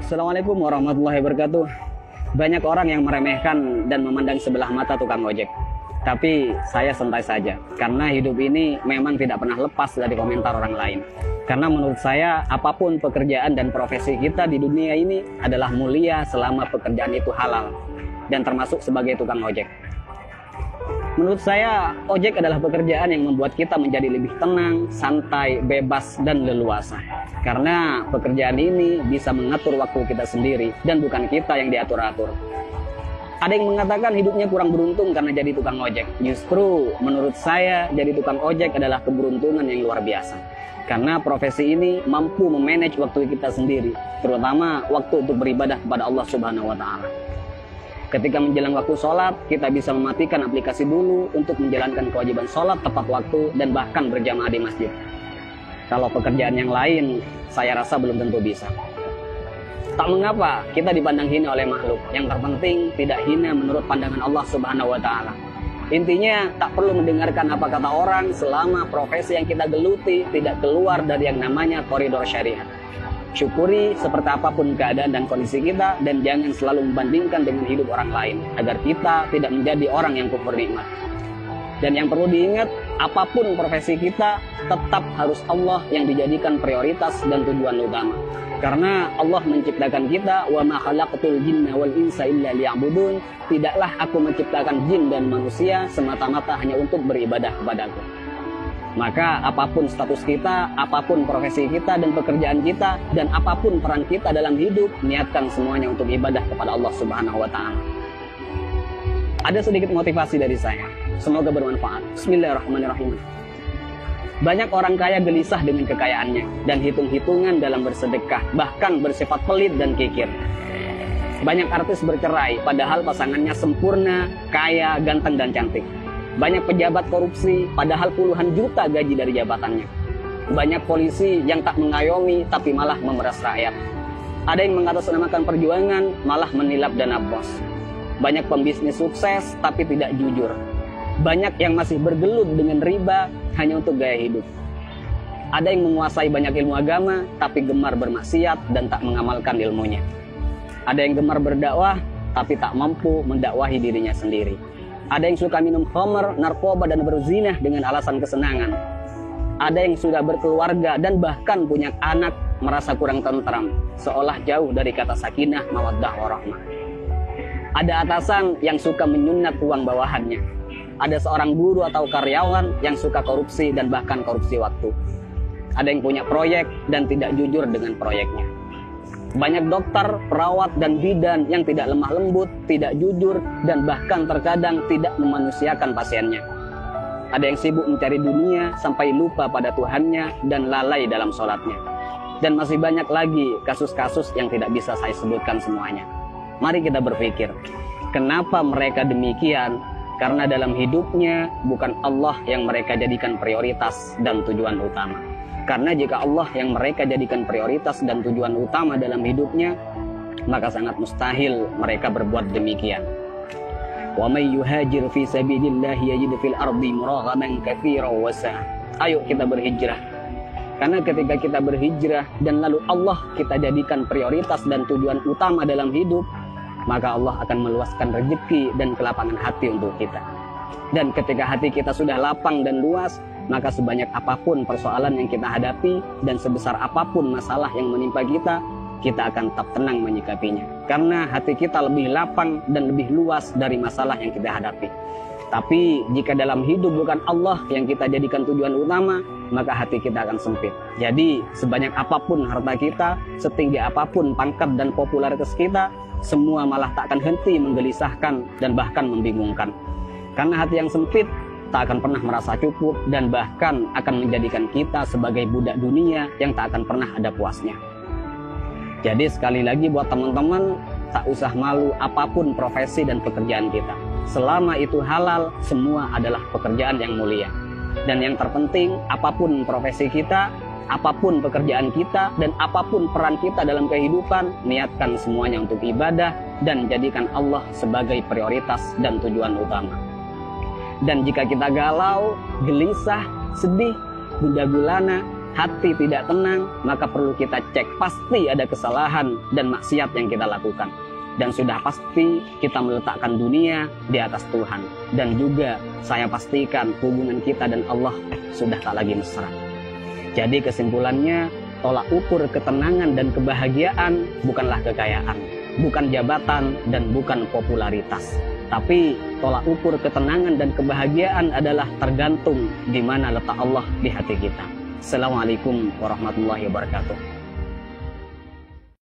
Assalamualaikum warahmatullahi wabarakatuh. Banyak orang yang meremehkan dan memandang sebelah mata tukang ojek. Tapi saya santai saja, karena hidup ini memang tidak pernah lepas dari komentar orang lain. Karena menurut saya, apapun pekerjaan dan profesi kita di dunia ini adalah mulia selama pekerjaan itu halal, dan termasuk sebagai tukang ojek. Menurut saya, ojek adalah pekerjaan yang membuat kita menjadi lebih tenang, santai, bebas, dan leluasa. Karena pekerjaan ini bisa mengatur waktu kita sendiri, dan bukan kita yang diatur-atur. Ada yang mengatakan hidupnya kurang beruntung karena jadi tukang ojek. Justru menurut saya, jadi tukang ojek adalah keberuntungan yang luar biasa. Karena profesi ini mampu memanage waktu kita sendiri, terutama waktu untuk beribadah kepada Allah Subhanahu wa Ta'ala. Ketika menjelang waktu sholat, kita bisa mematikan aplikasi dulu untuk menjalankan kewajiban sholat tepat waktu dan bahkan berjamaah di masjid. Kalau pekerjaan yang lain, saya rasa belum tentu bisa. Tak mengapa kita dipandang hina oleh makhluk. Yang terpenting tidak hina menurut pandangan Allah Subhanahu wa Ta'ala. Intinya tak perlu mendengarkan apa kata orang selama profesi yang kita geluti tidak keluar dari yang namanya koridor syariat. Syukuri seperti apapun keadaan dan kondisi kita, dan jangan selalu membandingkan dengan hidup orang lain agar kita tidak menjadi orang yang kufur nikmat. Dan yang perlu diingat, apapun profesi kita tetap harus Allah yang dijadikan prioritas dan tujuan utama. Karena Allah menciptakan kita, wa ma khalaqtul jinna wal insa illa liya'budun. Tidaklah aku menciptakan jin dan manusia semata-mata hanya untuk beribadah kepadaku. Maka apapun status kita, apapun profesi kita dan pekerjaan kita, dan apapun peran kita dalam hidup, niatkan semuanya untuk ibadah kepada Allah Subhanahu wa Ta'ala. Ada sedikit motivasi dari saya, semoga bermanfaat. Bismillahirrahmanirrahim. Banyak orang kaya gelisah dengan kekayaannya dan hitung-hitungan dalam bersedekah, bahkan bersifat pelit dan kikir. Banyak artis bercerai padahal pasangannya sempurna, kaya, ganteng dan cantik. Banyak pejabat korupsi, padahal puluhan juta gaji dari jabatannya. Banyak polisi yang tak mengayomi, tapi malah memeras rakyat. Ada yang mengatasnamakan perjuangan, malah menilap dana bos. Banyak pembisnis sukses, tapi tidak jujur. Banyak yang masih bergelut dengan riba, hanya untuk gaya hidup. Ada yang menguasai banyak ilmu agama, tapi gemar bermaksiat dan tak mengamalkan ilmunya. Ada yang gemar berdakwah, tapi tak mampu mendakwahi dirinya sendiri. Ada yang suka minum khamr, narkoba, dan berzinah dengan alasan kesenangan. Ada yang sudah berkeluarga dan bahkan punya anak merasa kurang tentram, seolah jauh dari kata sakinah, mawaddah, warahmah. Ada atasan yang suka menyunat uang bawahannya. Ada seorang guru atau karyawan yang suka korupsi dan bahkan korupsi waktu. Ada yang punya proyek dan tidak jujur dengan proyeknya. Banyak dokter, perawat, dan bidan yang tidak lemah lembut, tidak jujur, dan bahkan terkadang tidak memanusiakan pasiennya. Ada yang sibuk mencari dunia sampai lupa pada Tuhannya dan lalai dalam sholatnya. Dan masih banyak lagi kasus-kasus yang tidak bisa saya sebutkan semuanya. Mari kita berpikir, kenapa mereka demikian? Karena dalam hidupnya bukan Allah yang mereka jadikan prioritas dan tujuan utama. Karena jika Allah yang mereka jadikan prioritas dan tujuan utama dalam hidupnya, maka sangat mustahil mereka berbuat demikian. Wa may yuhajir fi sabilillah yajid fil ardi muraghaman katsiran wa sa'a. Ayo kita berhijrah. Karena ketika kita berhijrah dan lalu Allah kita jadikan prioritas dan tujuan utama dalam hidup, maka Allah akan meluaskan rezeki dan kelapangan hati untuk kita. Dan ketika hati kita sudah lapang dan luas, maka sebanyak apapun persoalan yang kita hadapi dan sebesar apapun masalah yang menimpa kita, kita akan tetap tenang menyikapinya. Karena hati kita lebih lapang dan lebih luas dari masalah yang kita hadapi. Tapi jika dalam hidup bukan Allah yang kita jadikan tujuan utama, maka hati kita akan sempit. Jadi sebanyak apapun harta kita, setinggi apapun pangkat dan popularitas kita, semua malah tak akan henti menggelisahkan dan bahkan membingungkan. Karena hati yang sempit tak akan pernah merasa cukup dan bahkan akan menjadikan kita sebagai budak dunia yang tak akan pernah ada puasnya. Jadi sekali lagi buat teman-teman, tak usah malu apapun profesi dan pekerjaan kita. Selama itu halal, semua adalah pekerjaan yang mulia. Dan yang terpenting, apapun profesi kita, apapun pekerjaan kita, dan apapun peran kita dalam kehidupan, niatkan semuanya untuk ibadah dan jadikan Allah sebagai prioritas dan tujuan utama. Dan jika kita galau, gelisah, sedih, gundah gulana, hati tidak tenang, maka perlu kita cek, pasti ada kesalahan dan maksiat yang kita lakukan. Dan sudah pasti kita meletakkan dunia di atas Tuhan. Dan juga saya pastikan hubungan kita dan Allah sudah tak lagi mesra. Jadi kesimpulannya, tolak ukur ketenangan dan kebahagiaan bukanlah kekayaan, bukan jabatan, dan bukan popularitas. Tapi tolak ukur ketenangan dan kebahagiaan adalah tergantung di mana letak Allah di hati kita. Assalamualaikum warahmatullahi wabarakatuh.